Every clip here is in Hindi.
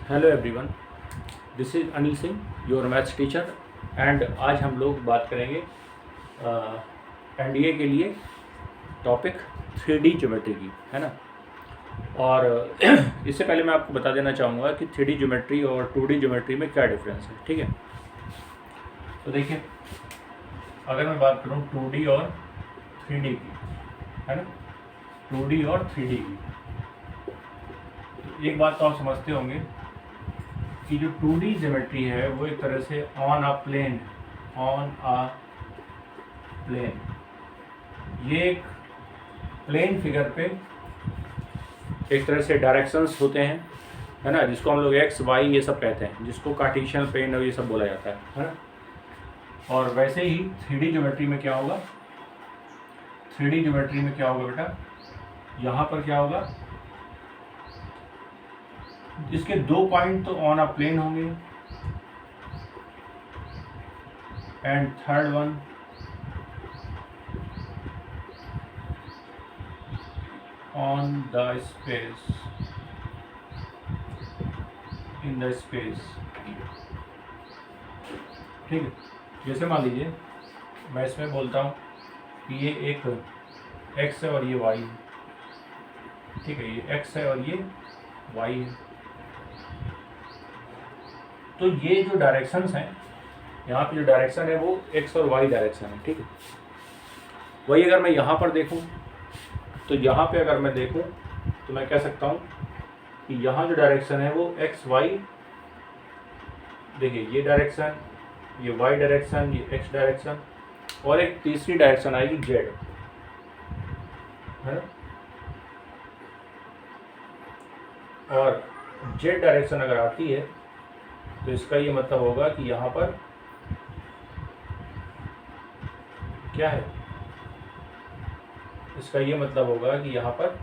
Hello everyone, this is Anil Singh, your maths teacher. And आज हम लोग बात करेंगे एनडीए के लिए टॉपिक 3D ज्योमेट्री की, है ना। और इससे पहले मैं आपको बता देना चाहूँगा कि 3D ज्योमेट्री और 2D ज्योमेट्री में क्या डिफरेंस है, ठीक है। तो देखिए, अगर मैं बात करूँ 2D और 3D की, है ना, 2D और 3D की, तो एक बात तो आप समझते होंगे कि जो 2D ज्योमेट्री है वो एक तरह से ऑन अ प्लेन, ये एक प्लेन फिगर पे एक तरह से डायरेक्शंस होते हैं, है ना, जिसको हम लोग एक्स वाई ये सब कहते हैं, जिसको कार्टेशियन प्लेन और ये सब बोला जाता है ना। और वैसे ही 3D ज्योमेट्री में क्या होगा, 3D ज्योमेट्री में क्या होगा बेटा, यहाँ पर क्या होगा, इसके दो पॉइंट तो ऑन अ प्लेन होंगे and third one on the space, in the space, ठीक है। जैसे मान लीजिए मैं इसमें बोलता हूँ कि ये एक x है और ये y है, ठीक है, ये x है और ये y है। तो ये जो डायरेक्शंस हैं, यहाँ पे जो डायरेक्शन है वो x और y डायरेक्शन है, ठीक है। वही अगर मैं यहाँ पर देखूँ तो यहाँ पे अगर मैं देखूँ तो मैं कह सकता हूँ कि यहाँ जो डायरेक्शन है वो x y, देखिए ये डायरेक्शन, ये y डायरेक्शन, ये x डायरेक्शन, और एक तीसरी डायरेक्शन आएगी z, है ना। और z डायरेक्शन अगर आती है तो इसका ये मतलब होगा कि यहाँ पर क्या है, इसका ये मतलब होगा कि यहाँ पर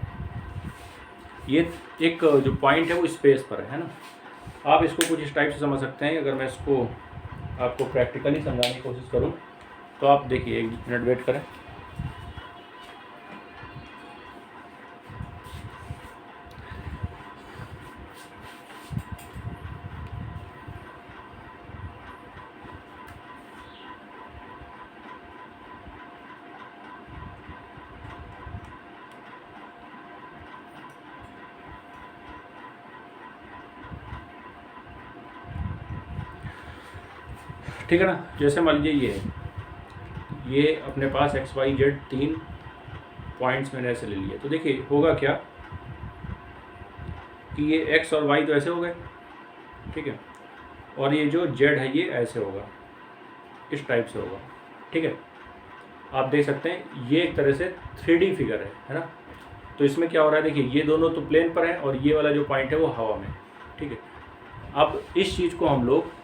ये एक जो पॉइंट है वो स्पेस पर है ना। आप इसको कुछ इस टाइप से समझ सकते हैं। अगर मैं इसको आपको प्रैक्टिकली समझाने की कोशिश करूँ तो आप देखिए, एक मिनट वेट करें। ठीक है ना। जैसे मान लीजिए ये अपने पास एक्स वाई जेड तीन पॉइंट्स मैंने ऐसे ले लिए, तो देखिए होगा क्या कि ये एक्स और वाई तो ऐसे हो गए, ठीक है, और ये जो जेड है ये ऐसे होगा, इस टाइप से होगा, ठीक है। आप देख सकते हैं ये एक तरह से 3D फिगर है ना। तो इसमें क्या हो रहा है, देखिए ये दोनों तो प्लेन पर हैं और ये वाला जो पॉइंट है वो हवा में, ठीक है। अब इस चीज़ को हम लोग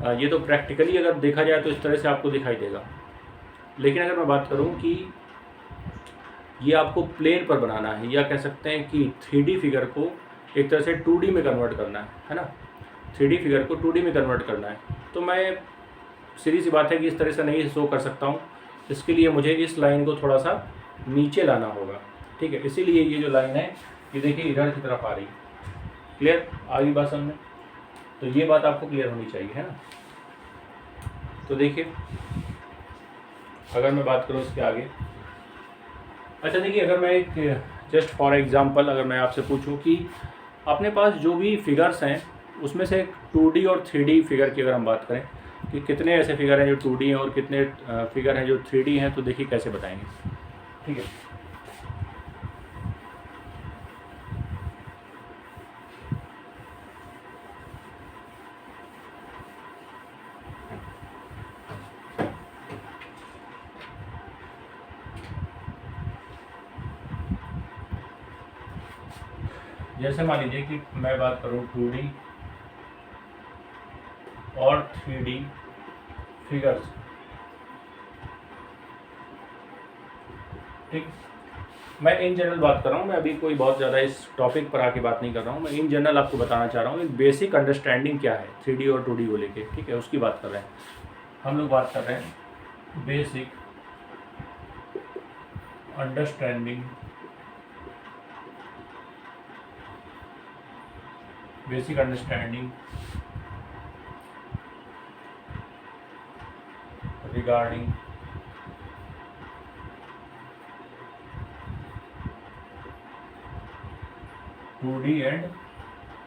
ये तो प्रैक्टिकली अगर देखा जाए तो इस तरह से आपको दिखाई देगा, लेकिन अगर मैं बात करूं कि ये आपको प्लेन पर बनाना है, या कह सकते हैं कि 3D फिगर को एक तरह से 2D में कन्वर्ट करना है ना। 3D फिगर को 2D में कन्वर्ट करना है, तो मैं सीधी सी बात है कि इस तरह से नहीं शो कर सकता हूँ। इसके लिए मुझे इस लाइन को थोड़ा सा नीचे लाना होगा, ठीक है। इसीलिए ये जो लाइन है ये देखिए इधर की तरफ आ रही है। क्लियर आ गई बात समझ? तो ये बात आपको क्लियर होनी चाहिए, है ना। तो देखिए अगर मैं बात करूँ इसके आगे, अच्छा देखिए, अगर मैं एक जस्ट फॉर एग्जांपल अगर मैं आपसे पूछूं कि अपने पास जो भी फिगर्स हैं उसमें से 2D और 3D फिगर की अगर हम बात करें कि कितने ऐसे फिगर हैं जो 2D हैं और कितने फिगर हैं जो 3D हैं, तो देखिए कैसे बताएंगे, ठीक है। जैसे मान लीजिए कि मैं बात करूं 2D और 3D फिगर्स, ठीक। मैं इन जनरल बात कर रहा हूँ, मैं अभी कोई बहुत ज़्यादा इस टॉपिक पर आके बात नहीं कर रहा हूँ। मैं इन जनरल आपको बताना चाह रहा हूँ एक बेसिक अंडरस्टैंडिंग क्या है 3D और 2D को लेके, ठीक है, उसकी बात कर रहे हैं हम लोग। बात कर रहे हैं basic understanding basic understanding regarding two D and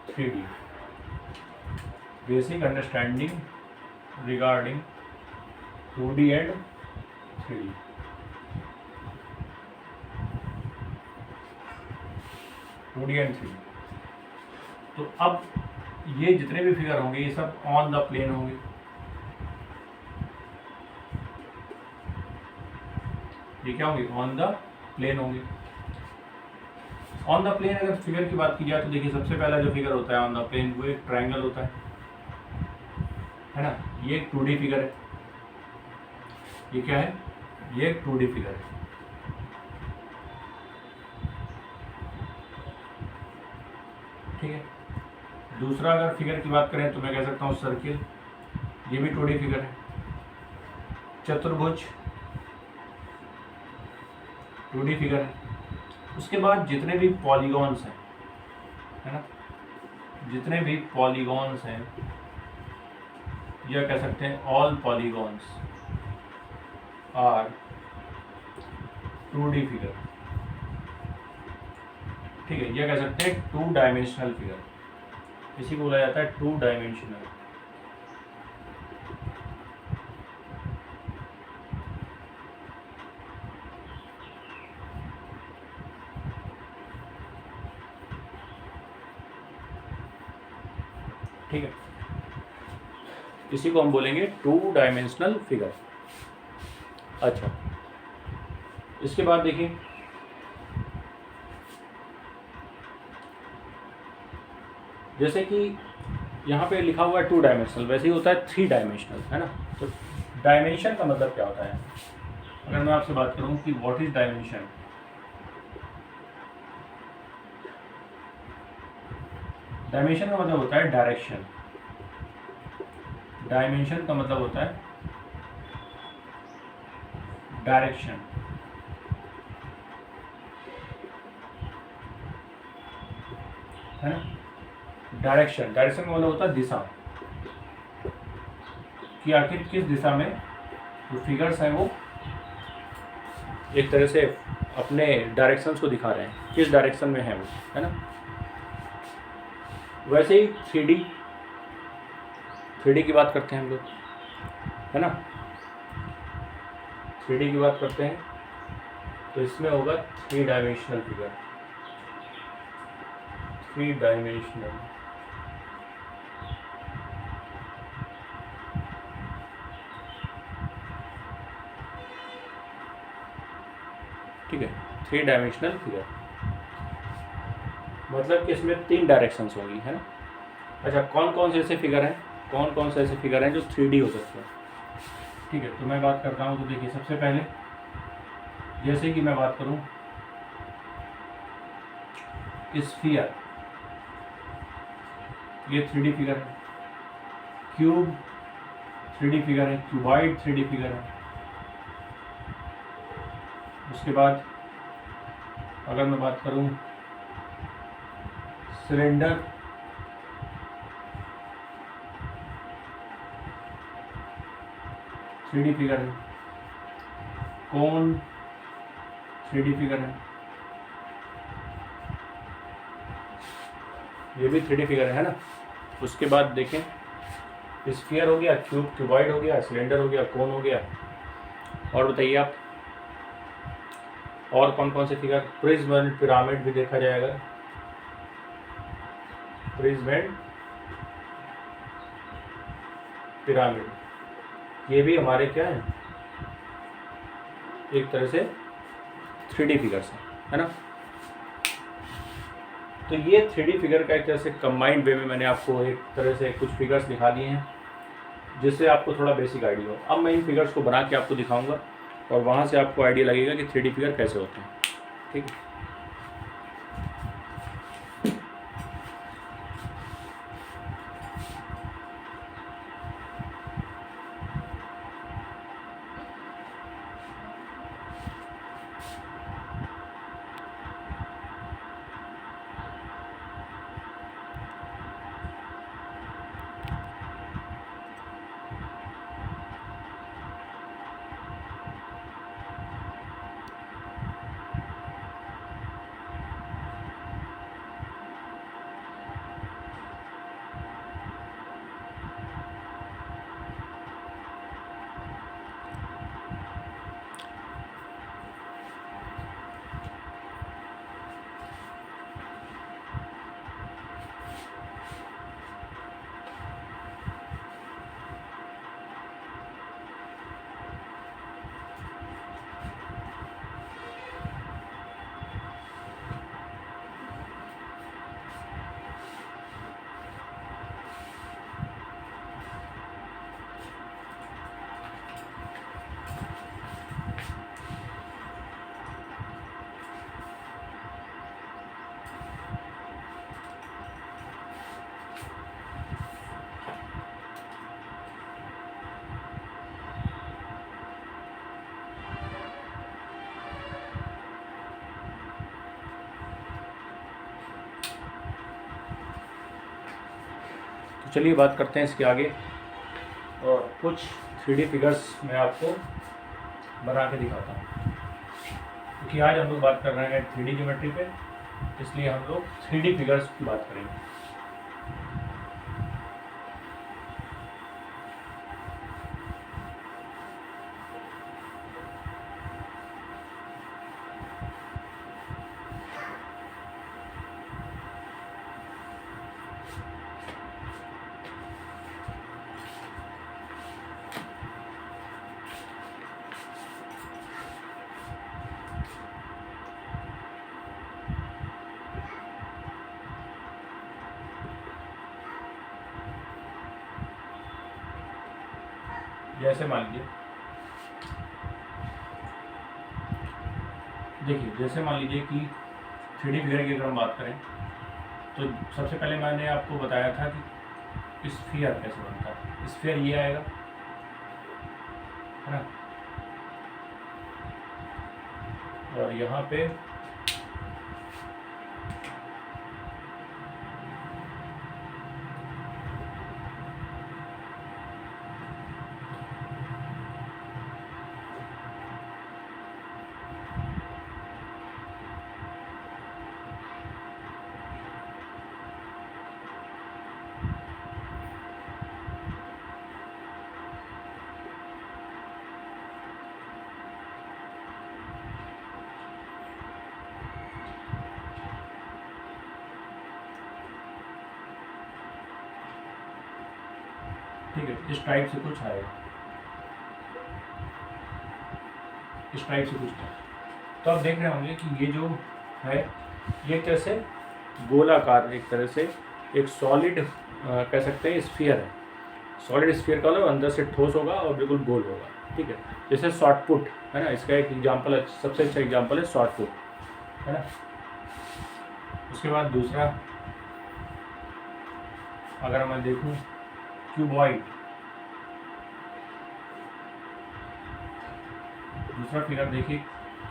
three D, basic understanding regarding two D and three D. Two D and three D. तो अब ये जितने भी फिगर होंगे ये सब ऑन द प्लेन होंगे। ये क्या होंगे? ऑन द प्लेन होंगे। ऑन द प्लेन अगर फिगर की बात की जाए तो देखिए सबसे पहला जो फिगर होता है ऑन द प्लेन वो एक ट्रायंगल होता है ना। ये एक 2D फिगर है। ये क्या है? ये एक 2D फिगर है। ठीक है। दूसरा अगर फिगर की बात करें तो मैं कह सकता हूँ सर्किल, ये भी 2D फिगर है। चतुर्भुज 2D फिगर है। उसके बाद जितने भी पॉलीगॉन्स हैं, है ना, जितने भी पॉलीगॉन्स हैं या कह सकते हैं all polygons are 2D figure. ठीक है, यह कह सकते हैं 2 डायमेंशनल फिगर। इसी को बोला जाता है 2 डायमेंशनल। ठीक है, इसी को हम बोलेंगे 2 डायमेंशनल फिगर। अच्छा, इसके बाद देखिए जैसे कि यहाँ पे लिखा हुआ है 2 डायमेंशनल, वैसे ही होता है 3 डायमेंशनल, है ना। तो डायमेंशन का मतलब क्या होता है? अगर मैं आपसे बात करूँ कि व्हाट इज डायमेंशन, डायमेंशन का मतलब होता है डायरेक्शन। डायमेंशन का मतलब होता है डायरेक्शन, है ना। डायरेक्शन का मतलब होता है दिशा, कि आखिर किस दिशा में जो फिगर्स हैं वो एक तरह से अपने डायरेक्शंस को दिखा रहे हैं, किस डायरेक्शन में है वो, है ना। वैसे ही 3D की बात करते हैं हम लोग, है ना। 3D की बात करते हैं तो इसमें होगा 3 डायमेंशनल फिगर। 3 डायमेंशनल, ठीक है। 3 डायमेंशनल फिगर मतलब कि इसमें 3 डायरेक्शंस होंगी, है ना। अच्छा, कौन कौन से ऐसे फिगर हैं, कौन कौन से ऐसे फिगर हैं जो 3D हो सकते हैं? ठीक है, तो मैं बात करता हूँ। तो देखिए सबसे पहले जैसे कि मैं बात करूँ स्फीयर, ये 3D फिगर है। क्यूब 3D फिगर है। क्यूबॉइड 3D फिगर है। उसके बाद अगर मैं बात करूं सिलेंडर, थ्री डी फिगर है। कोन 3D फिगर है, ये भी 3D फिगर है ना। उसके बाद देखें स्फीयर हो गया, क्यूब क्यूबॉइड हो गया, सिलेंडर हो गया, कोन हो गया। और बताइए आप और कौन कौन से फिगर? प्रिज्म एंड पिरामिड भी देखा जाएगा। प्रिज्म एंड पिरामिड, ये भी हमारे क्या है, एक तरह से 3D फिगर्स है ना। तो ये 3D फिगर का एक तरह से कंबाइंड वे में मैंने आपको एक तरह से कुछ फिगर्स दिखा दिए हैं जिससे आपको थोड़ा बेसिक आइडिया हो। अब मैं इन फिगर्स को बना के आपको दिखाऊंगा और वहाँ से आपको आइडिया लगेगा कि 3D फिगर कैसे होते हैं। ठीक है। चलिए बात करते हैं इसके आगे और कुछ 3D फिगर्स मैं आपको बना के दिखाता हूँ, क्योंकि आज हम लोग बात कर रहे हैं 3D ज्योमेट्री पे, इसलिए हम लोग 3D फिगर्स की बात करेंगे। जैसे मान लीजिए, देखिए जैसे मान लीजिए कि 3D फिगर की अगर हम बात करें तो सबसे पहले मैंने आपको बताया था कि स्फीयर कैसे बनता है। स्फीयर ये आएगा, है ना, और यहाँ पे ठीक है, इस टाइप से कुछ आएगा, इस टाइप से कुछ आएगा। तो आप देख रहे होंगे कि ये जो है ये एक तरह से गोलाकार, एक तरह से एक सॉलिड कह सकते हैं स्फीयर है। सॉलिड स्फीयर का मतलब अंदर से ठोस होगा और बिल्कुल गोल होगा, ठीक है। जैसे शॉर्ट पुट है ना, इसका एक एग्जांपल है, सबसे अच्छा एग्जांपल है शॉर्ट पुट, है ना। उसके बाद दूसरा अगर मैं देखूं क्यूबॉइड, दूसरा फिगर देखिए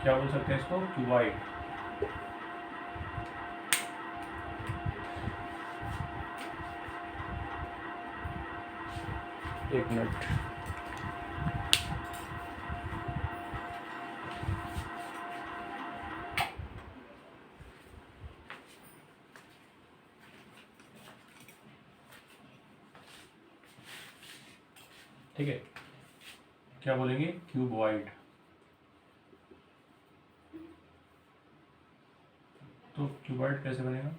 क्या बोल सकते हैं इसको, क्यूबॉइड। एक मिनट, ठीक है, क्या बोलेंगे, क्यूबॉइड। तो क्यूबॉइड कैसे बनेगा,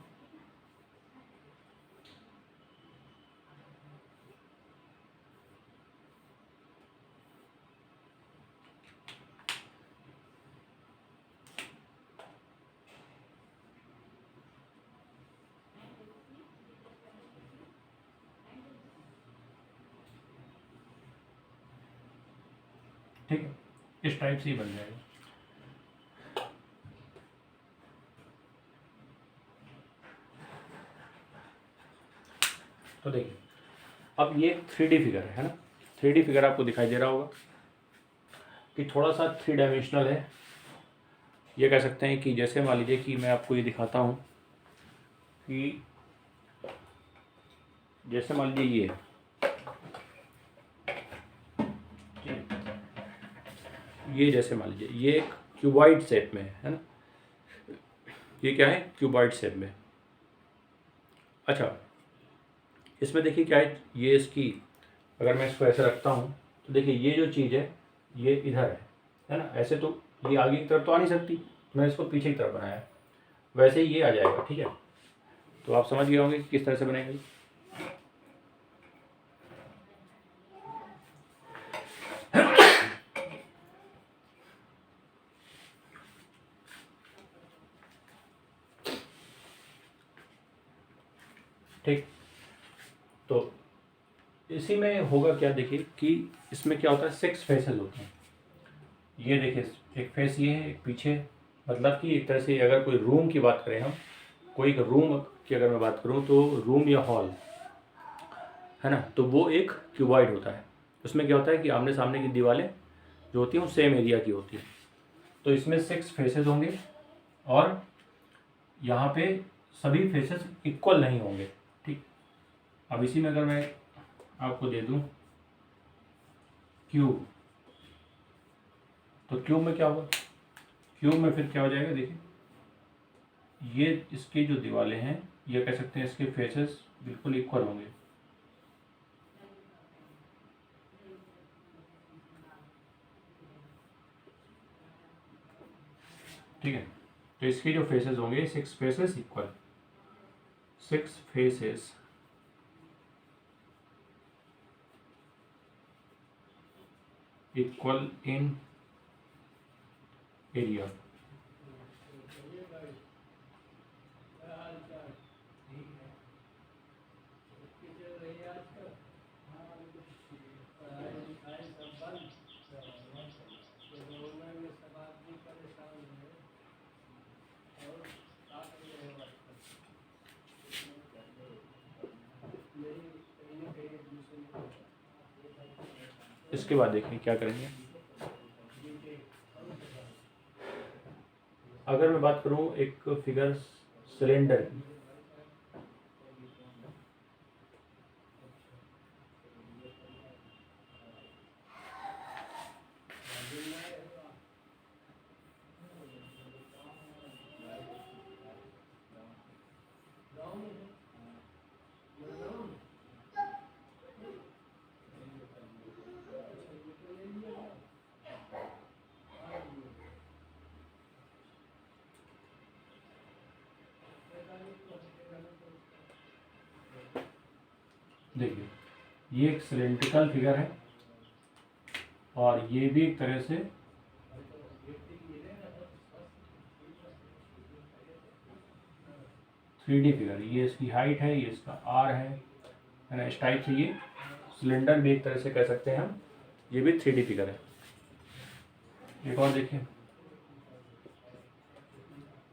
ठीक है, इस टाइप से ही बन जाएगा। तो देखिए अब ये 3D फिगर है ना, 3D फिगर आपको दिखाई दे रहा होगा कि थोड़ा सा 3 डायमेंशनल है। ये कह सकते हैं कि जैसे मान लीजिए कि मैं आपको ये दिखाता हूँ कि जैसे मान लीजिए ये जैसे मान लीजिए ये एक क्यूबॉइड शेप में है ना, ये क्या है, क्यूबॉइड शेप में। अच्छा, इसमें देखिए क्या है, ये इसकी अगर मैं इसको ऐसे रखता हूँ तो देखिए ये जो चीज़ है ये इधर है ना। ऐसे तो ये आगे की तरफ तो आ नहीं सकती, तो मैंने इसको पीछे की तरफ बनाया है, वैसे ही ये आ जाएगा, ठीक है। तो आप समझ गए होंगे कि किस तरह से बनेगा। ठीक, तो इसी में होगा क्या, देखिए कि इसमें क्या होता है, 6 फेसेस होते हैं। ये देखिए एक फेस ये है, एक पीछे, मतलब कि एक तरह से अगर कोई रूम की बात करें हम, कोई एक रूम की अगर मैं बात करूँ तो रूम या हॉल है ना, तो वो एक क्यूबॉइड होता है। उसमें क्या होता है कि आमने सामने की दीवारें जो होती हैं वो सेम एरिया की होती है। तो इसमें 6 फेसेस होंगे और यहाँ पे सभी फेसेस इक्वल नहीं होंगे, ठीक। अब इसी में अगर मैं आपको दे दूं क्यूब, तो क्यूब में क्या होगा, क्यूब में फिर क्या हो जाएगा, देखिए ये इसकी जो दीवारें हैं, ये कह सकते हैं इसके फेसेस बिल्कुल इक्वल होंगे। ठीक है, तो इसके जो फेसेस होंगे 6 faces equal, 6 faces equal in area. इसके बाद देखिए क्या करेंगे। अगर मैं बात करूं एक फिगर सिलेंडर की, देखिए ये एक सिलेंड्रिकल फिगर है और ये भी एक तरह से थ्री डी फिगर, ये इसकी हाइट है, ये इसका आर है ना, इस टाइप से ये सिलेंडर भी एक तरह से कह सकते हैं हम, ये भी थ्री डी फिगर है। एक और देखिए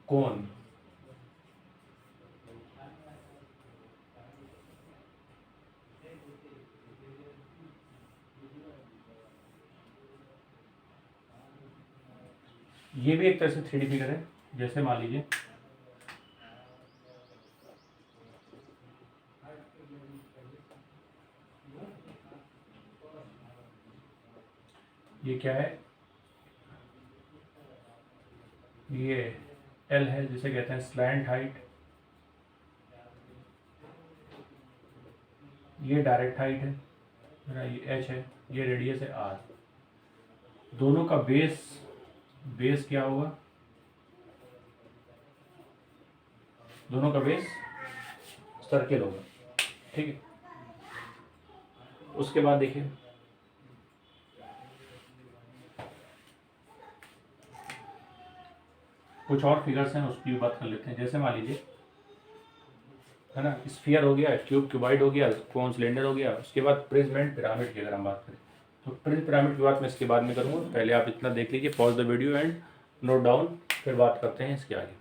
कोन, ये भी एक तरह से थ्री डी फिगर है। जैसे मान लीजिए ये क्या है, ये एल है जिसे कहते हैं स्लैंट हाइट, ये डायरेक्ट हाइट है ना, ये एच है, ये रेडियस है आर। दोनों का बेस क्या होगा, दोनों का बेस सर्किल होगा। ठीक है, उसके बाद देखिए कुछ और फिगर्स हैं, उसकी भी बात कर लेते हैं। जैसे मान लीजिए है ना, स्फीयर हो गया, क्यूब क्यूबाइड हो गया, कोन सिलेंडर हो गया, उसके बाद प्रिज्म एंड पिरामिड की अगर हम बात करें तो प्रिज्म पिरामिड की बात मैं इसके बाद में करूँगा। पहले आप इतना देख लीजिए, pause the video and note down, फिर बात करते हैं इसके आगे।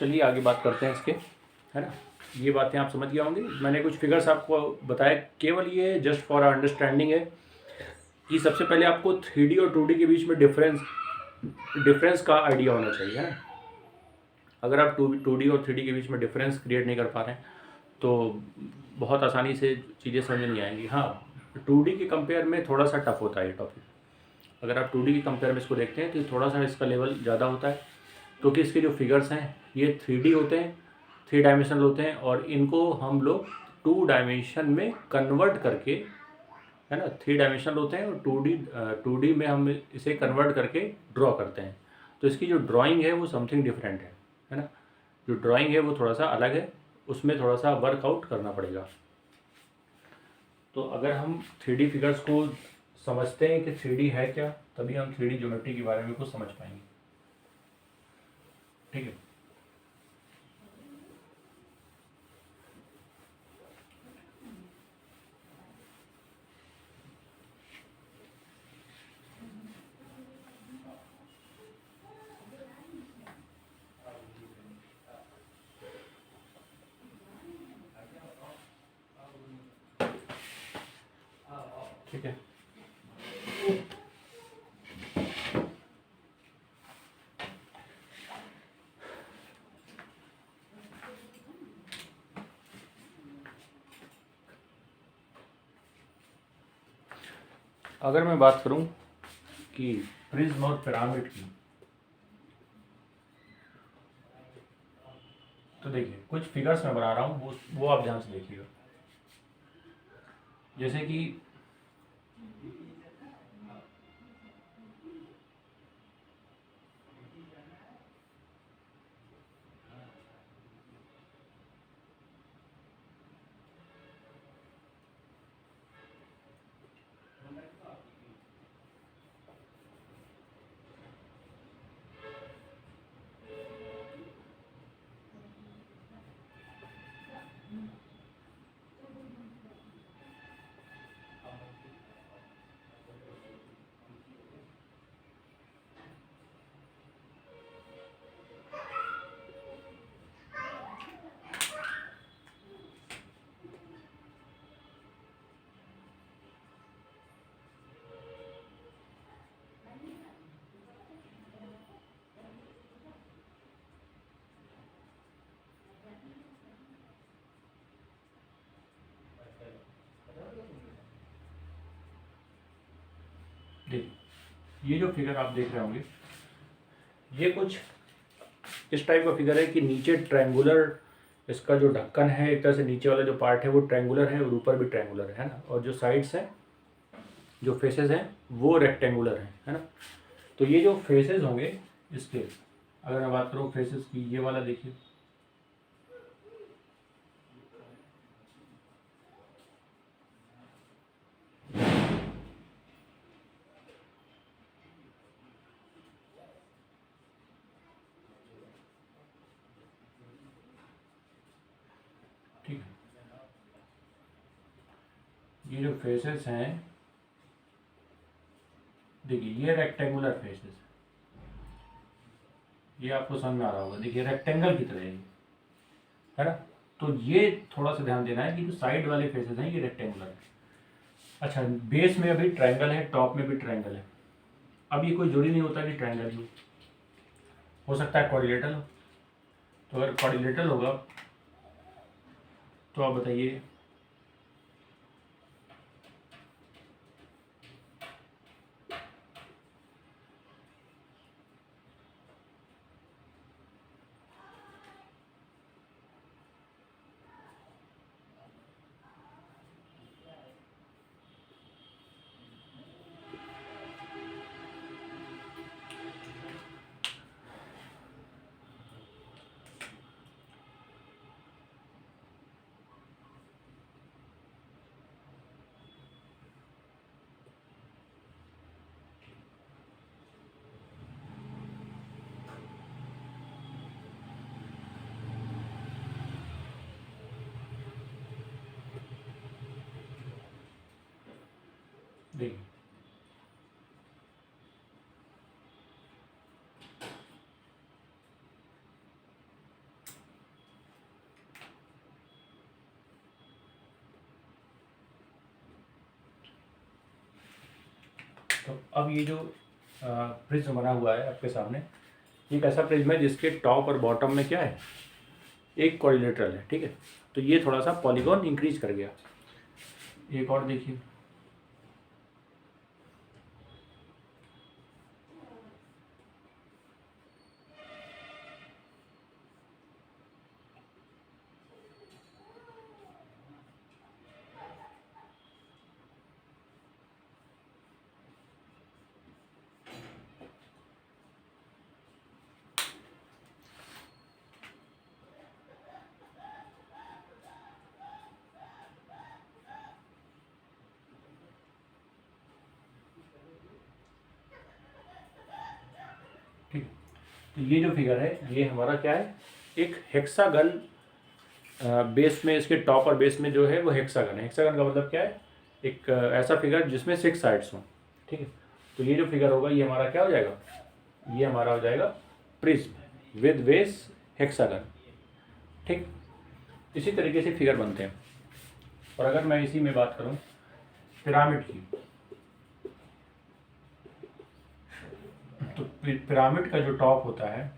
चलिए आगे बात करते हैं इसके, है ना। ये बातें आप समझ गए होंगे। मैंने कुछ फिगर्स आपको बताए, केवल ये जस्ट फॉर अंडरस्टैंडिंग है कि सबसे पहले आपको 3D और 2D के बीच में डिफरेंस का आइडिया होना चाहिए, है ना। अगर आप 2D और 3D के बीच में डिफरेंस क्रिएट नहीं कर पा रहे हैं तो बहुत आसानी से चीज़ें समझ नहीं आएंगी। हाँ, 2D के कंपेयर में थोड़ा सा टफ होता है ये टॉपिक। अगर आप 2D के कंपेयर में इसको देखते हैं तो थोड़ा सा इसका लेवल ज़्यादा होता है, क्योंकि इसके जो फिगर्स हैं ये 3D होते हैं, 3 डायमेंशनल होते हैं, और इनको हम लोग 2 डायमेंशन में कन्वर्ट करके, है ना, 3 डायमेंशनल होते हैं और 2D में हम इसे कन्वर्ट करके ड्रॉ करते हैं। तो इसकी जो ड्राइंग है वो समथिंग डिफरेंट है ना। जो ड्राइंग है वो थोड़ा सा अलग है, उसमें थोड़ा सा वर्कआउट करना पड़ेगा। तो अगर हम 3D फिगर्स को समझते हैं कि 3D है क्या, तभी हम 3D ज्योमेट्री के बारे में कुछ समझ पाएंगे, ठीक है। ठीक है, अगर मैं बात करूं कि प्रिज्म और पिरामिड की, तो देखिए कुछ फिगर्स मैं बना रहा हूँ, वो आप ध्यान से देखिएगा। जैसे कि देखिए ये जो फिगर आप देख रहे होंगे, ये कुछ इस टाइप का फिगर है कि नीचे ट्रायंगुलर, इसका जो ढक्कन है एक तरह से नीचे वाला जो पार्ट है वो ट्रायंगुलर है और ऊपर भी ट्रायंगुलर है ना, और जो साइड्स हैं, जो फेसेस हैं वो रेक्टेंगुलर है ना। तो ये जो फेसेस होंगे इसके, अगर मैं बात करूँ फेसेस की, ये वाला देखिए, ठीक है। ये जो फेसेस हैं, देखिए ये रेक्टेंगुलर फेसेस, ये आपको समझ में आ रहा होगा, देखिए रेक्टेंगल की तरह है ना। तो ये थोड़ा सा ध्यान देना है कि जो साइड वाले फेसेस हैं ये रेक्टेंगुलर है। अच्छा, बेस में अभी ट्रायंगल है, टॉप में भी ट्रायंगल है। अब ये कोई जरूरी नहीं होता कि ट्रायंगल ही हो सकता है क्वाड्रिलेटरल हो। तो अगर क्वाड्रिलेटरल होगा तो आप बताइए, देखिए तो अब ये जो प्रिज्म बना हुआ है आपके सामने, ये एक ऐसा प्रिज्म है जिसके टॉप और बॉटम में क्या है, एक क्वाड्रिलेटरल है, ठीक है। तो ये थोड़ा सा पॉलीगॉन इंक्रीज कर गया। एक और देखिए, ठीक है। तो ये जो फिगर है ये हमारा क्या है, एक हेक्सागन बेस में, इसके टॉप और बेस में जो है वो हेक्सागन है। हेक्सागन का मतलब क्या है, एक ऐसा फिगर जिसमें 6 साइड्स हों, ठीक है। तो ये जो फिगर होगा ये हमारा क्या हो जाएगा, ये हमारा हो जाएगा प्रिज्म विद बेस हेक्सागन, ठीक। इसी तरीके से फिगर बनते हैं। और अगर मैं इसी में बात करूं पिरामिड की, तो पिरामिड का जो टॉप होता है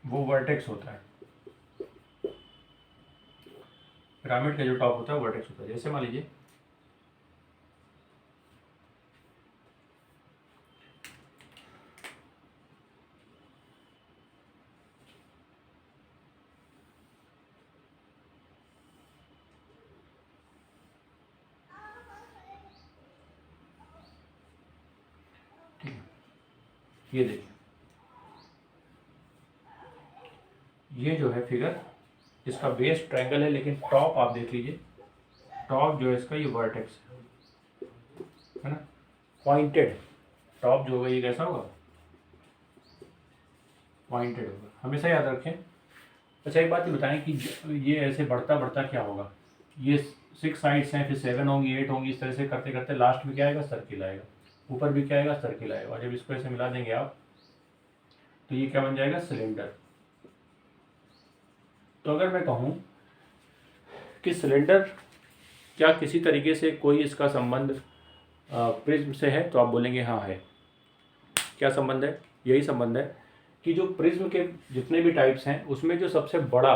वो वर्टेक्स होता है। पिरामिड का जो टॉप होता है वर्टेक्स होता है। जैसे मान लीजिए ये देखिए, ये जो है फिगर, इसका बेस ट्रायंगल है लेकिन टॉप आप देख लीजिए, टॉप जो है इसका ये वर्टेक्स है ना, पॉइंटेड टॉप जो होगा ये कैसा होगा, पॉइंटेड होगा, हमेशा याद रखें। अच्छा एक बात ये बताएं कि ये ऐसे बढ़ता बढ़ता क्या होगा, ये 6 साइड्स हैं, फिर 7 होंगी, 8 होंगी, इस तरह से करते करते लास्ट में क्या आएगा, सर्किल आएगा, ऊपर भी क्या आएगा, सर्किल आएगा। और जब इसको ऐसे मिला देंगे आप तो ये क्या बन जाएगा, सिलेंडर। तो अगर मैं कहूँ कि सिलेंडर क्या किसी तरीके से कोई इसका संबंध प्रिज्म से है, तो आप बोलेंगे हाँ है। क्या संबंध है, यही संबंध है कि जो प्रिज्म के जितने भी टाइप्स हैं उसमें जो सबसे बड़ा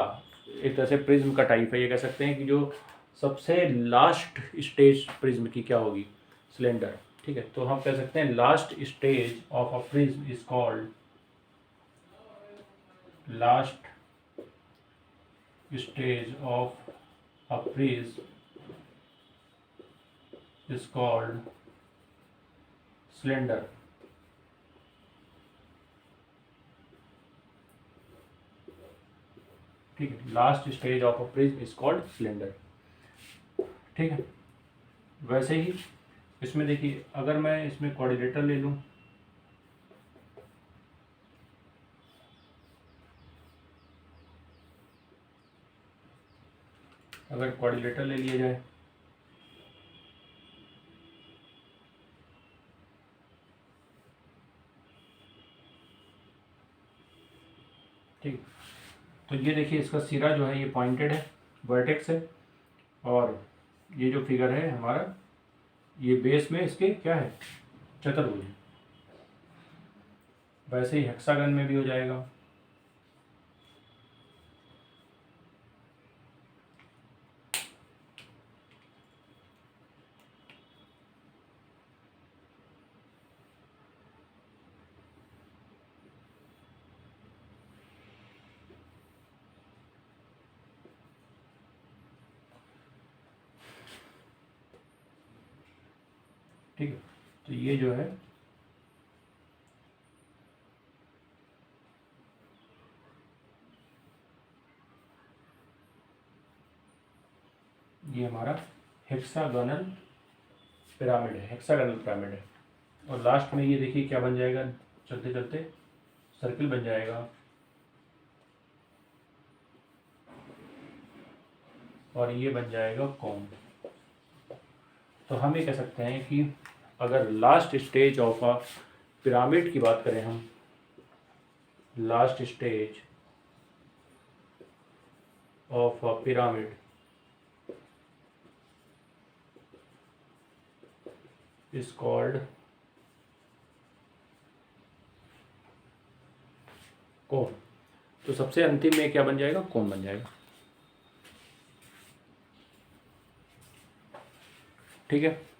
एक तरह से प्रिज्म का टाइप है, ये कह सकते हैं कि जो सबसे लास्ट स्टेज प्रिज्म की क्या होगी, सिलेंडर, ठीक है। तो हम कह सकते हैं last stage of a prism is called, last stage of a prism is called cylinder, ठीक है। Last stage of a prism is called cylinder, ठीक है। वैसे ही इसमें देखिए, अगर मैं इसमें क्वाड्रिलेटरल ले लूं, अगर क्वाड्रिलेटरल ले लिया जाए, ठीक, तो ये देखिए इसका सिरा जो है ये पॉइंटेड है, वर्टेक्स है, और ये जो फिगर है हमारा, ये बेस में इसके क्या है, चतुर्भुज है। वैसे ही हेक्सागन में भी हो जाएगा, ठीक है। तो ये जो है ये हमारा हेक्सागोनल पिरामिड है, हेक्सागोनल पिरामिड है। और लास्ट में ये देखिए क्या बन जाएगा, चलते चलते सर्किल बन जाएगा, और ये बन जाएगा कॉन। तो हम ये कह सकते हैं कि अगर last stage of a pyramid की बात करें हम, last stage of a pyramid is called कोन। तो सबसे अंतिम में क्या बन जाएगा, कोन बन जाएगा। ठीक है।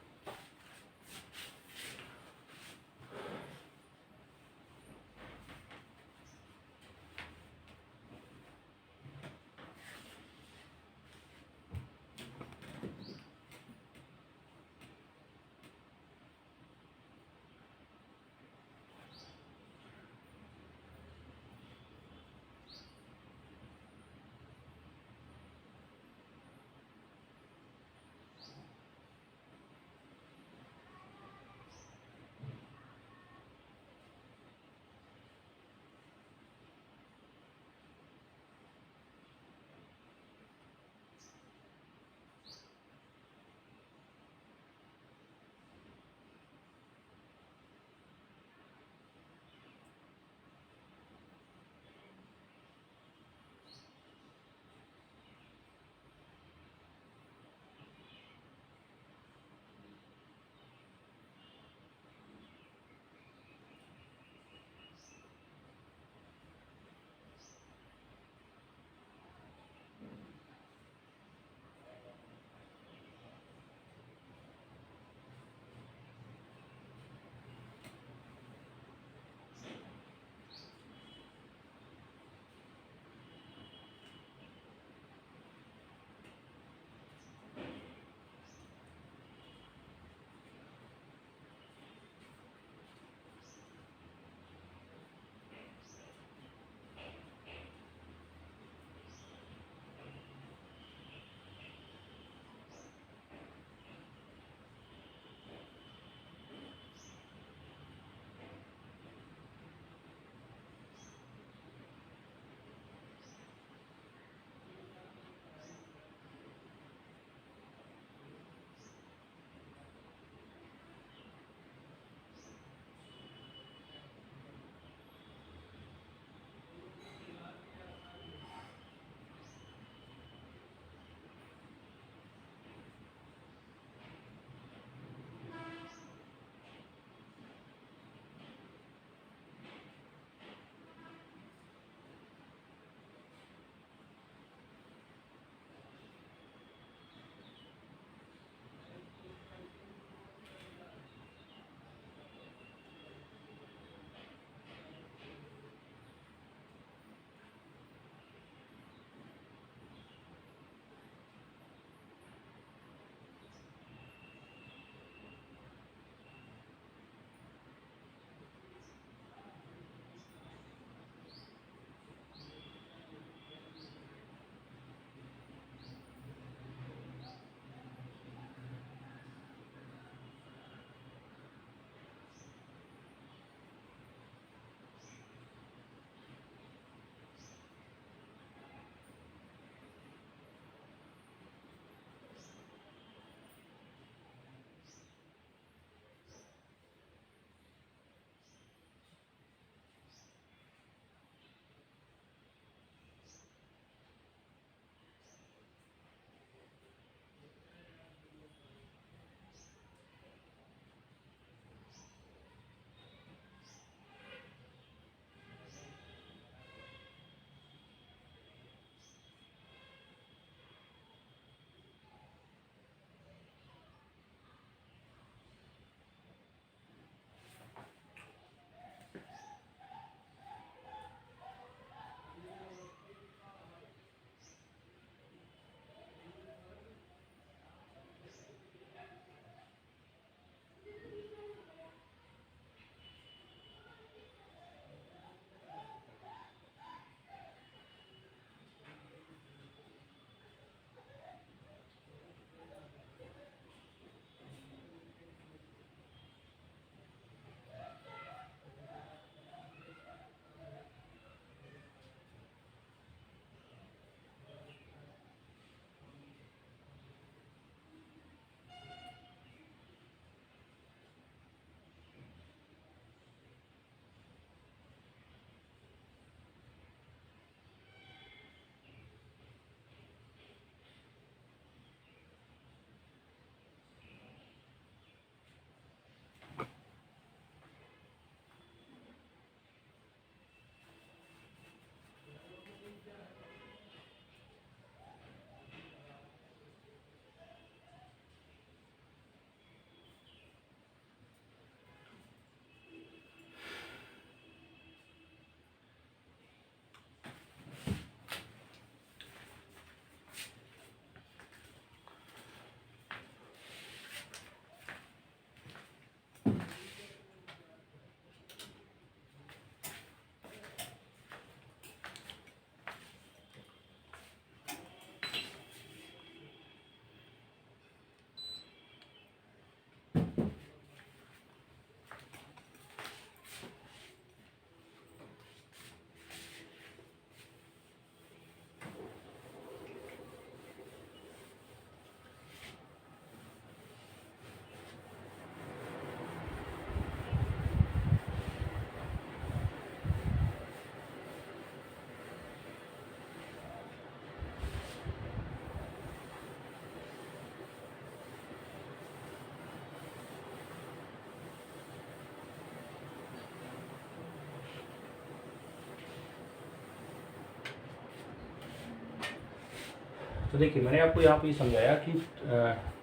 तो देखिए मैंने आपको यहाँ पे समझाया कि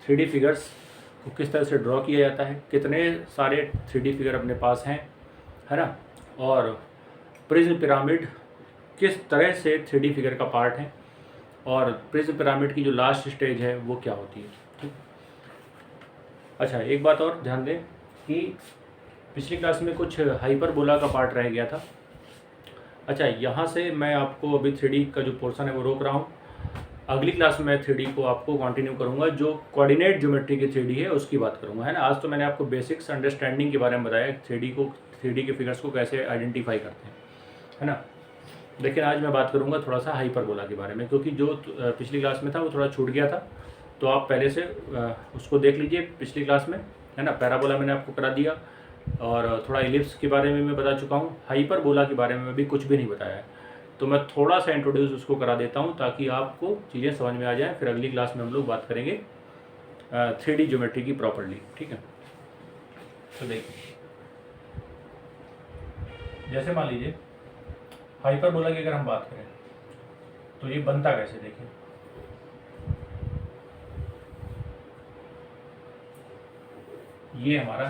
3D फिगर्स को किस तरह से ड्रॉ किया जाता है, कितने सारे 3D फिगर अपने पास हैं, है ना, और प्रिज्म पिरामिड किस तरह से 3D फिगर का पार्ट है, और प्रिज्म पिरामिड की जो लास्ट स्टेज है वो क्या होती है। ठीक। अच्छा, एक बात और ध्यान दें कि पिछली क्लास में कुछ हाइपरबोला का पार्ट रह गया था। अच्छा, यहाँ से मैं आपको अभी 3D का जो पोर्शन है वो रोक रहा हूँ। अगली क्लास में मैं 3D को आपको कंटिन्यू करूँगा, जो कोऑर्डिनेट ज्योमेट्री की 3D है उसकी बात करूँगा, है ना। आज तो मैंने आपको बेसिक्स अंडरस्टैंडिंग के बारे में बताया, 3D के फिगर्स को कैसे आइडेंटिफाई करते हैं, है ना। लेकिन आज मैं बात करूँगा थोड़ा सा हाइपरबोला के बारे में, क्योंकि जो पिछली क्लास में था वो थोड़ा छूट गया था, तो आप पहले से उसको देख लीजिए पिछली क्लास में, है ना। पैराबोला मैंने आपको करा दिया, और थोड़ा इलिप्स के बारे में मैं बता चुका हूँ। हाइपरबोला के बारे में भी कुछ भी नहीं बताया है, तो मैं थोड़ा सा इंट्रोड्यूस उसको करा देता हूँ ताकि आपको चीज़ें समझ में आ जाएँ। फिर अगली क्लास में हम लोग बात करेंगे 3D ज्योमेट्री की प्रॉपरली, ठीक है। तो देखिए, जैसे मान लीजिए हाइपरबोला की अगर हम बात करें तो ये बनता कैसे, देखिए ये हमारा,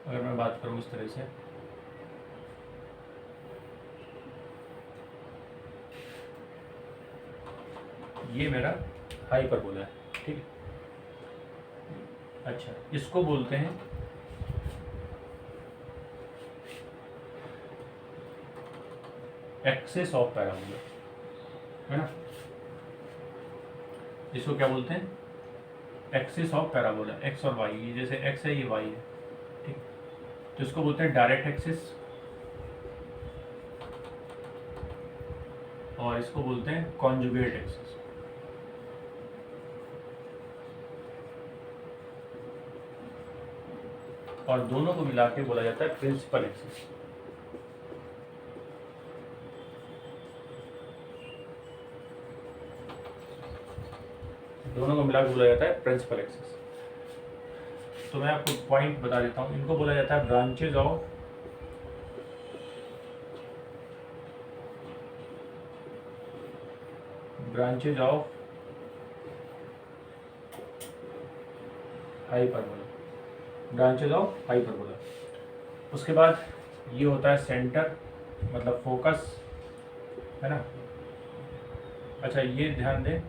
अगर मैं बात करूँ इस तरह से, ये मेरा हाइपरबोला है, ठीक है। अच्छा, इसको बोलते हैं एक्सिस ऑफ पैराबोला, है ना। इसको क्या बोलते हैं, एक्सिस ऑफ पैराबोला, एक्स और वाई, ये जैसे एक्स है ये वाई है, ठीक। तो इसको बोलते हैं डायरेक्ट एक्सिस, और इसको बोलते हैं कॉन्जुगेट एक्सिस। और दोनों को मिला के बोला जाता है प्रिंसिपल एक्सिस। दोनों को मिला के बोला जाता है प्रिंसिपल एक्सिस। तो मैं आपको पॉइंट बता देता हूँ, इनको बोला जाता है branches of hyperbola, branches of hyperbola. उसके बाद ये होता है सेंटर, मतलब फोकस, है ना। अच्छा, ये ध्यान दें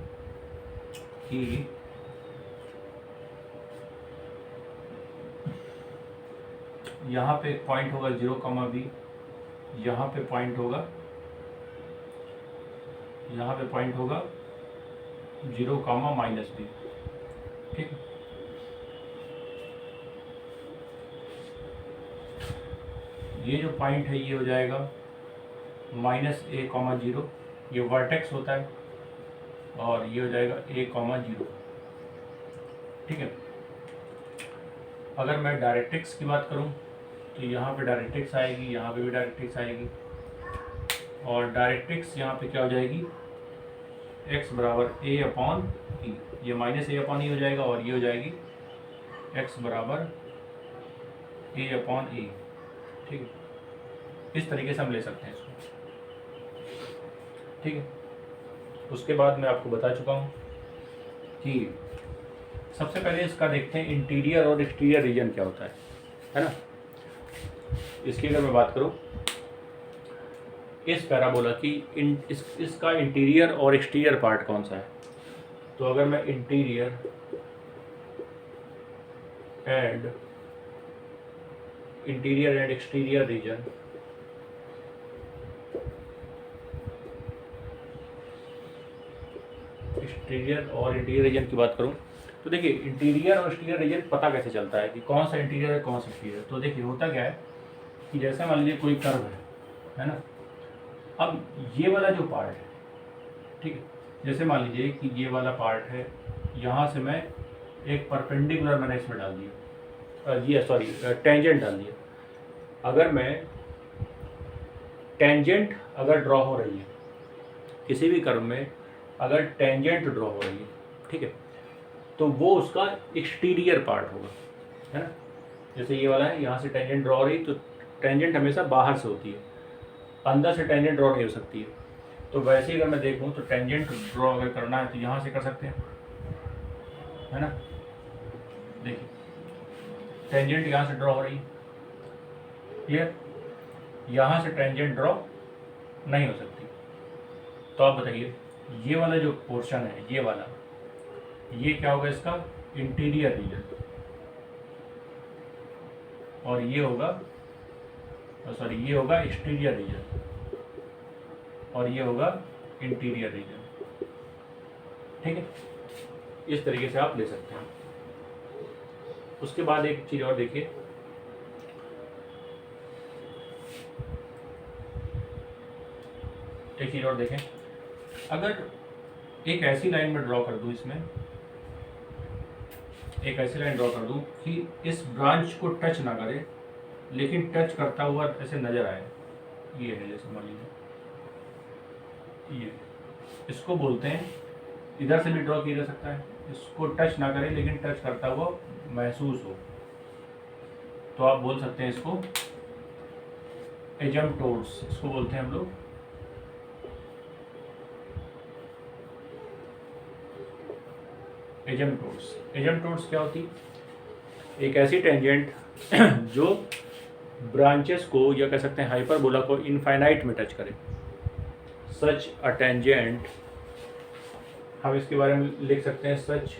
कि यहाँ पे एक पॉइंट होगा 0, यहाँ पे पॉइंट होगा, यहाँ पे पॉइंट होगा 0, ठीक है। ये जो पॉइंट है ये हो जाएगा -a, 0, ये वर्टेक्स होता है, और ये हो जाएगा a, 0, ठीक है। अगर मैं डायरेक्ट्रिक्स की बात करूं तो यहाँ पे डायरेक्ट्रिक्स आएगी, यहाँ पे भी डायरेक्ट्रिक्स आएगी, और डायरेक्ट्रिक्स यहाँ पे क्या हो जाएगी, x बराबर a/e, ये -a/e हो जाएगा, और ये हो जाएगी x बराबर a/e, ठीक है। इस तरीके से हम ले सकते हैं इसको, ठीक है। उसके बाद मैं आपको बता चुका हूँ कि सबसे पहले इसका देखते हैं इंटीरियर और एक्सटीरियर रीजन क्या होता है ना। इसकी अगर मैं बात करूँ, इस पैराबोला की इसका इंटीरियर और एक्सटीरियर पार्ट कौन सा है, तो अगर मैं interior and exterior region, exterior और इंटीरियर रीजन की बात करूं तो देखिए, इंटीरियर और एक्सटीरियर रीजन पता कैसे चलता है कि कौन सा इंटीरियर है कौन सा एक्सटीरियर। तो देखिए होता क्या है कि जैसे मान लीजिए कोई कर्व है ना। अब ये वाला जो पार्ट है, ठीक है, जैसे मान लीजिए कि ये वाला पार्ट है, यहाँ से मैं एक परपेंडिकुलर मैंने इसमें डाल दिया, ये सॉरी टेंजेंट डाल दिया। अगर मैं टेंजेंट अगर ड्रॉ हो रही है किसी भी कर्व में, अगर टेंजेंट ड्रॉ हो रही है, ठीक है, तो वो उसका एक्सटीरियर पार्ट होगा, है ना। जैसे ये वाला है, यहाँ से टेंजेंट ड्रॉ हो रही, तो टेंजेंट हमेशा बाहर से होती है, अंदर से टेंजेंट ड्रॉ नहीं हो सकती है। तो वैसे ही अगर मैं देखूँ तो टेंजेंट ड्रॉ अगर करना है तो यहाँ से कर सकते हैं, है ना। देखिए टेंजेंट यहाँ से ड्रॉ हो रही है, क्लियर। यहाँ से टेंजेंट ड्रॉ नहीं हो सकती। तो आप बताइए ये वाला जो पोर्शन है, ये वाला, ये क्या होगा इसका इंटीरियर रीजन, और ये होगा सॉरी ये होगा एक्सटीरियर रीजन, और ये होगा इंटीरियर रीजन। ठीक है, इस तरीके से आप ले सकते हैं। उसके बाद एक चीज़ और देखिए, एक चीज़ और देखें, अगर एक ऐसी लाइन में ड्रॉ कर दूं, इसमें एक ऐसी लाइन ड्रॉ कर दूं कि इस ब्रांच को टच ना करे लेकिन टच करता हुआ ऐसे नज़र आए, ये है जैसे मान लीजिए ये, इसको बोलते हैं, इधर से भी ड्रॉ किया जा सकता है, इसको टच ना करे लेकिन टच करता हुआ महसूस हो, तो आप बोल सकते हैं इसको एजम्प्टोड्स, इसको बोलते हैं हम लोग एजम्प्टोड्स। एजम्प्टोड्स क्या होती, एक ऐसी टेंजेंट जो ब्रांचेस को या कह सकते हैं हाइपरबोला को इनफाइनाइट में टच करे। सच अ टेंजेंट, हम इसके बारे में लिख सकते हैं, such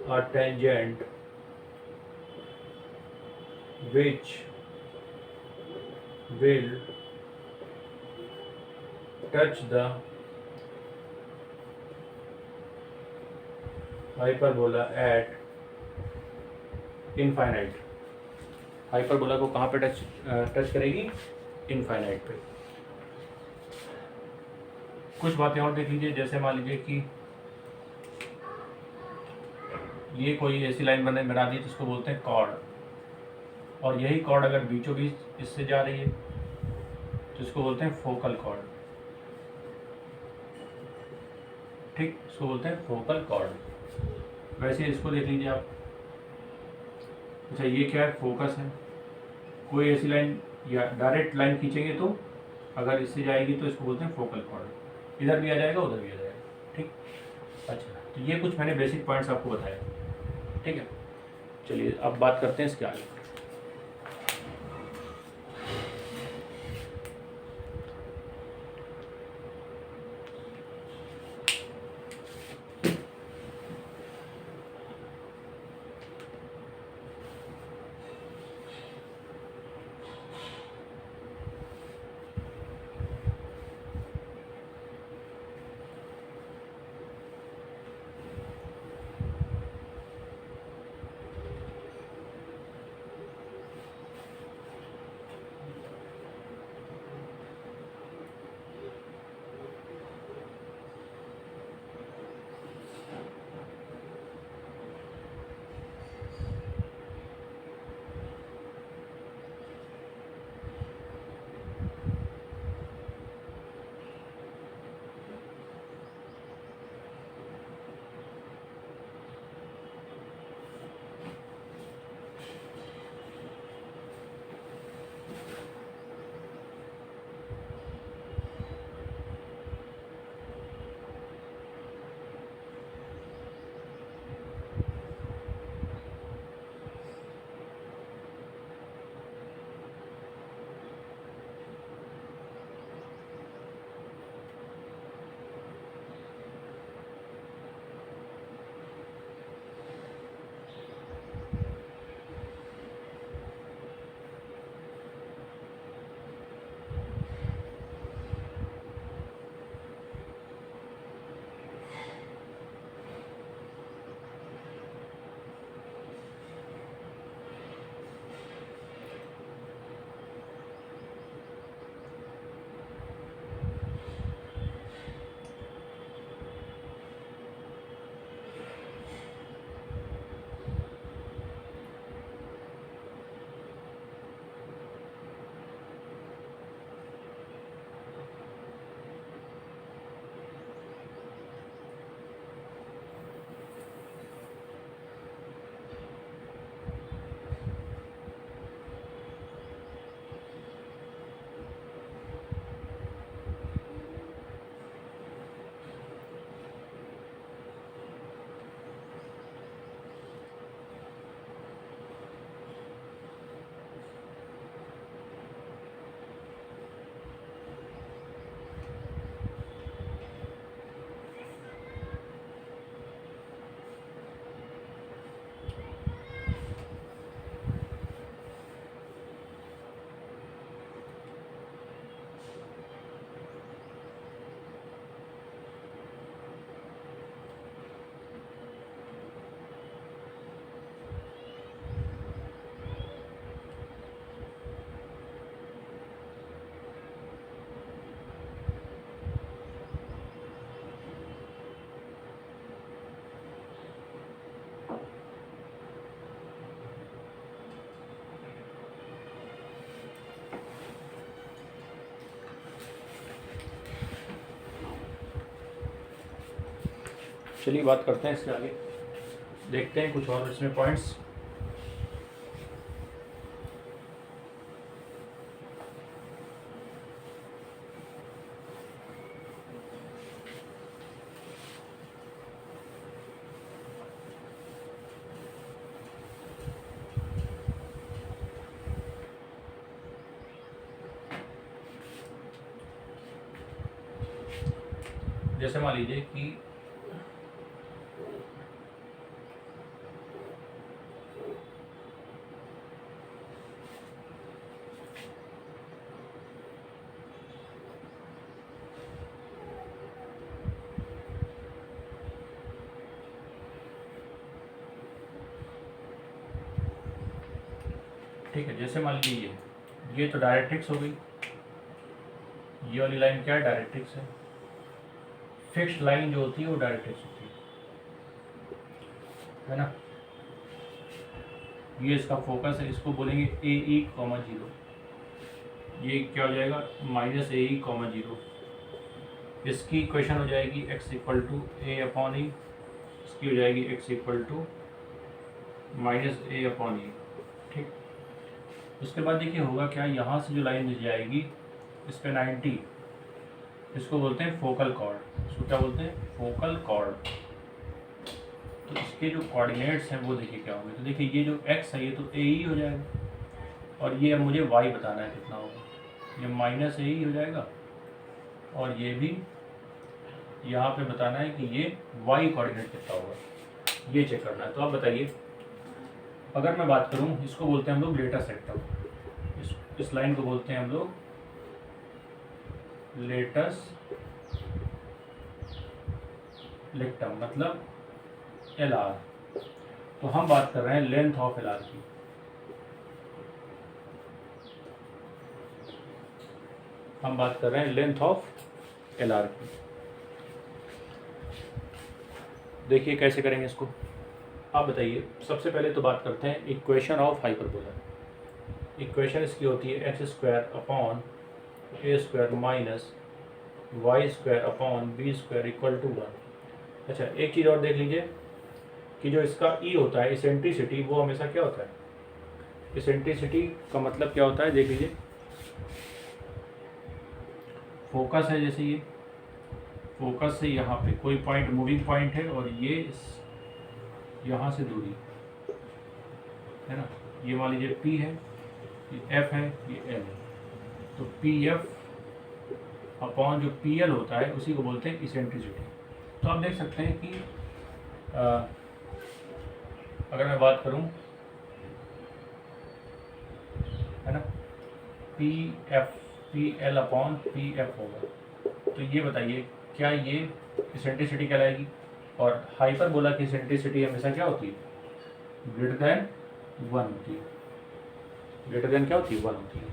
a tangent which will touch the hyperbola at infinite। Hyperbola को कहाँ पे टच करेगी, इनफाइनाइट पे। कुछ बातें और देख लीजिए, जैसे मान लीजिए कि ये कोई ऐसी लाइन बना दी जिसको बोलते हैं कॉर्ड, और यही कॉर्ड अगर बीचों बीच इससे जा रही है तो इसको बोलते हैं फोकल कॉर्ड। ठीक, इसको बोलते हैं फोकल कॉर्ड। वैसे इसको देख लीजिए आप, अच्छा ये क्या है, फोकस है। कोई ऐसी लाइन या डायरेक्ट लाइन खींचेंगे तो अगर इससे जाएगी तो इसको बोलते हैं फोकल कॉर्ड, इधर भी आ जाएगा उधर भी आ जाएगा। ठीक, अच्छा तो ये कुछ मैंने बेसिक पॉइंट्स आपको बताया। ठीक है, चलिए अब बात करते हैं इसके आगे। चलिए बात करते हैं इसके आगे, देखते हैं कुछ और इसमें पॉइंट्स। जैसे मान लीजिए कि ठीक है, जैसे मान लीजिए ये तो डायरेक्ट्रिक्स हो गई, ये वाली लाइन क्या है, डायरेक्ट्रिक्स है। फिक्स्ड लाइन जो होती है वो डायरेक्ट्रिक्स होती है ना। ये इसका फोकस है, इसको बोलेंगे ए ई कॉमा 0। ये क्या हो जाएगा, माइनस ए ई कॉमा 0। इसकी इक्वेशन हो जाएगी x equal to a upon e, इसकी हो जाएगी x equal to minus a upon e. ठीक, उसके बाद देखिए होगा क्या, यहाँ से जो लाइन मिल जाएगी इस पे 90, इसको बोलते हैं फोकल कॉर्ड। इसको क्या बोलते हैं, फोकल कॉर्ड। तो इसके जो कोऑर्डिनेट्स हैं वो देखिए क्या होंगे। तो देखिए ये जो x है ये तो ए ही हो जाएगा, और ये अब मुझे y बताना है कितना होगा, ये माइनस ए ही हो जाएगा, और ये भी यहाँ पे बताना है कि ये y कोऑर्डिनेट कितना होगा, ये चेक करना है। तो आप बताइए, अगर मैं बात करूँ, इसको बोलते हैं हम लोग लेटस सेक्टम, इस लाइन को बोलते हैं हम लोग लेटस लेक्टम, मतलब LR। तो हम बात कर रहे हैं लेंथ ऑफ LR की। हम बात कर रहे हैं लेंथ ऑफ LR की। देखिए कैसे करेंगे इसको, आप बताइए। सबसे पहले तो बात करते हैं इक्वेशन ऑफ हाइपरबोला। इक्वेशन इसकी होती है x square upon a square minus y square upon b square equal to 1। अच्छा, एक चीज़ और देख लीजिए कि जो इसका ई होता है, इसेंट्रिसिटी, वो हमेशा क्या होता है, इसेंट्रिसिटी का मतलब क्या होता है, देख लीजिए। फोकस है, जैसे ये फोकस से यहाँ पे कोई पॉइंट मूविंग पॉइंट है, और ये यहाँ से दूरी है ना। ये मान लीजिए P है, ये F है, ये L है। तो PF अपॉन जो PL होता है उसी को बोलते हैं इसेंट्रिसिटी। तो आप देख सकते हैं कि अगर मैं बात करूं, है ना, PL अपॉन PF होगा। तो ये बताइए क्या ये इसेंट्रिसिटी कहलाएगी। और हाइपरबोला की इसेंट्रिसिटी हमेशा क्या होती है, ग्रेटर देन 1 होती है। ग्रेटर देन क्या होती है, 1 होती है।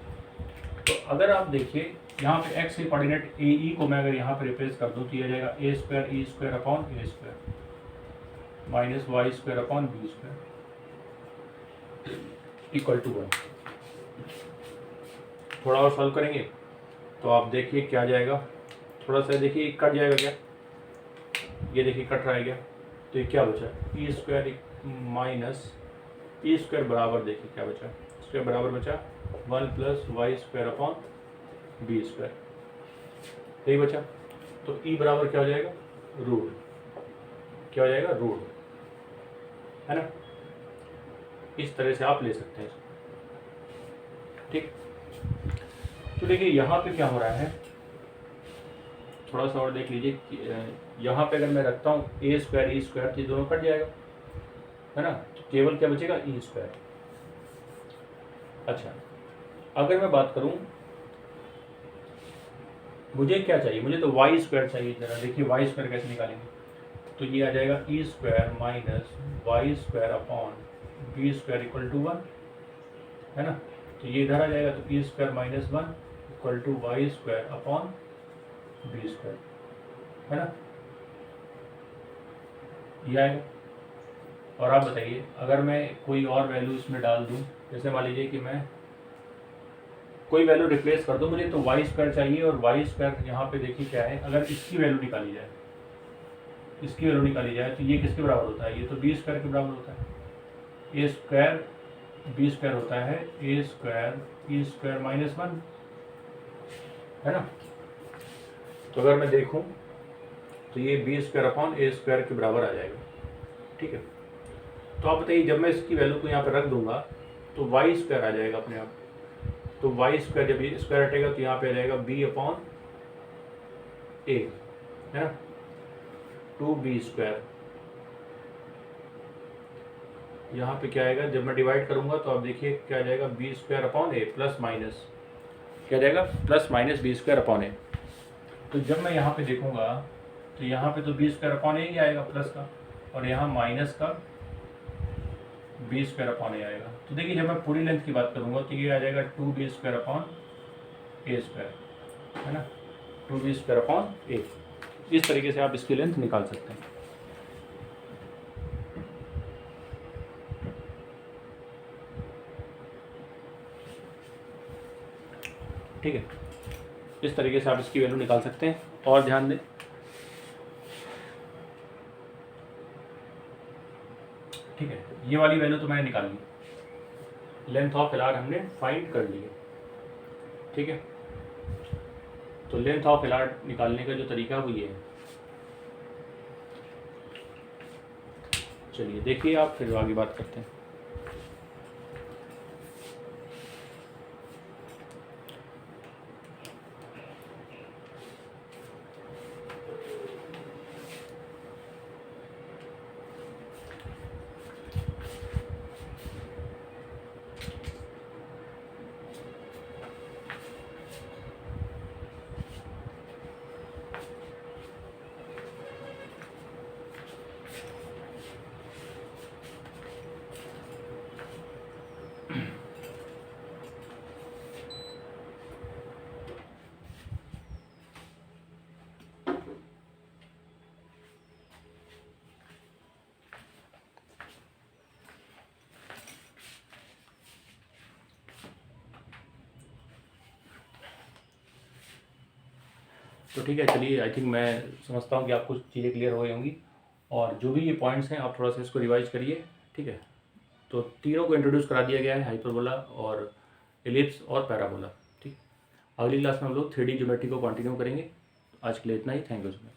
तो अगर आप देखिए यहाँ पे x के कोऑर्डिनेट ए ई को मैं अगर यहाँ पे रिप्लेस कर दूँ तो ये जाएगा a square e square upon a square minus y square upon b square equal to 1। थोड़ा और सॉल्व करेंगे तो आप देखिए क्या जाएगा, थोड़ा सा देखिए कट जाएगा क्या, ये देखिए कट रहा है क्या। तो ये क्या बचा, e square minus e square बराबर, देखिए क्या बचा, स्क्वायर बराबर बचा 1 plus y square upon b square, यही बचा। तो ई बराबर क्या हो जाएगा, रूट, क्या हो जाएगा, रूट, है ना। इस तरह से आप ले सकते हैं इसको, ठीक। तो देखिए यहाँ पे क्या हो रहा है, थोड़ा सा और देख लीजिए। यहाँ पे अगर मैं रखता हूँ ए स्क्वायर ई स्क्वायर तो ये दोनों कट जाएगा, है ना। तो केवल क्या बचेगा, ई स्क्वायर। अच्छा, अगर मैं बात करूँ, मुझे क्या चाहिए, मुझे तो वाई स्क्वायर चाहिए। जरा देखिए वाई स्क्वायर कैसे निकालेंगे। तो ये आ जाएगा e square minus y square upon b square equal to 1, है ना। तो ये इधर आ जाएगा, तो e square minus 1 equal to y square upon b square, है ना, ये आएगा। और आप बताइए, अगर मैं कोई और वैल्यू इसमें डाल दूँ, जैसे मान लीजिए कि मैं कोई वैल्यू रिप्लेस कर दो, मुझे तो वाई स्क्वायर चाहिए, और वाई स्क्वायर यहाँ पे देखिए क्या है, अगर इसकी वैल्यू निकाली जाए इसकी वैल्यू निकाली जाए तो ये किसके बराबर होता है, ये तो बी स्क्वायर के बराबर होता है। ए स्क्वायर बी स्क्वायर होता है ए स्क्वायर ई स्क्वायर -1, है ना। तो अगर मैं देखूं तो ये B square upon a square के बराबर आ जाएगा, ठीक है। तो आप बताइए जब मैं इसकी वैल्यू को यहाँ पर रख दूंगा तो वाई स्क्वायर आ जाएगा अपने आप। तो वाई स्क्वायर जब ये स्क्वायर हटेगा तो यहाँ पे आ जाएगा बी अपॉन ए, है ना, 2b स्क्वायर। यहाँ पे क्या आएगा, जब मैं डिवाइड करूंगा तो आप देखिए क्या आ जाएगा, b square upon a plus minus क्या जाएगा, plus minus b square upon a. तो जब मैं यहाँ पे देखूंगा तो यहाँ पे तो बी स्क्वायर अपॉन ए ही आएगा प्लस का, और यहाँ माइनस का बी स्क्वायर अपॉन ए आएगा। तो देखिए जब मैं पूरी लेंथ की बात करूंगा तो ये आ जाएगा 2b square upon a square, है ना, 2b स्क्वायर अपॉन ए। इस तरीके से आप इसकी लेंथ निकाल सकते हैं। ठीक है, इस तरीके से आप इसकी वैल्यू निकाल सकते हैं। और ध्यान दें, ठीक है, ये वाली वैल्यू तो मैंने निकाल ली, लेंथ ऑफ एलआर हमने फाइंड कर ली है, ठीक है। तो लेंथ ऑफ एलआर निकालने का जो तरीका वो ये है। चलिए देखिए आप, फिर आगे बात करते हैं। तो ठीक है, चलिए, आई थिंक मैं समझता हूँ कि आपको चीज़ें क्लियर हो गई होंगी। और जो भी ये पॉइंट्स हैं आप थोड़ा सा इसको रिवाइज करिए, ठीक है। तो तीनों को इंट्रोड्यूस करा दिया गया है, हाइपरबोला और एलिप्स और पैराबोला, ठीक। अगली क्लास में हम लोग 3D ज्योमेट्री को कंटिन्यू करेंगे। आज के लिए इतना ही, थैंक यू सो मच।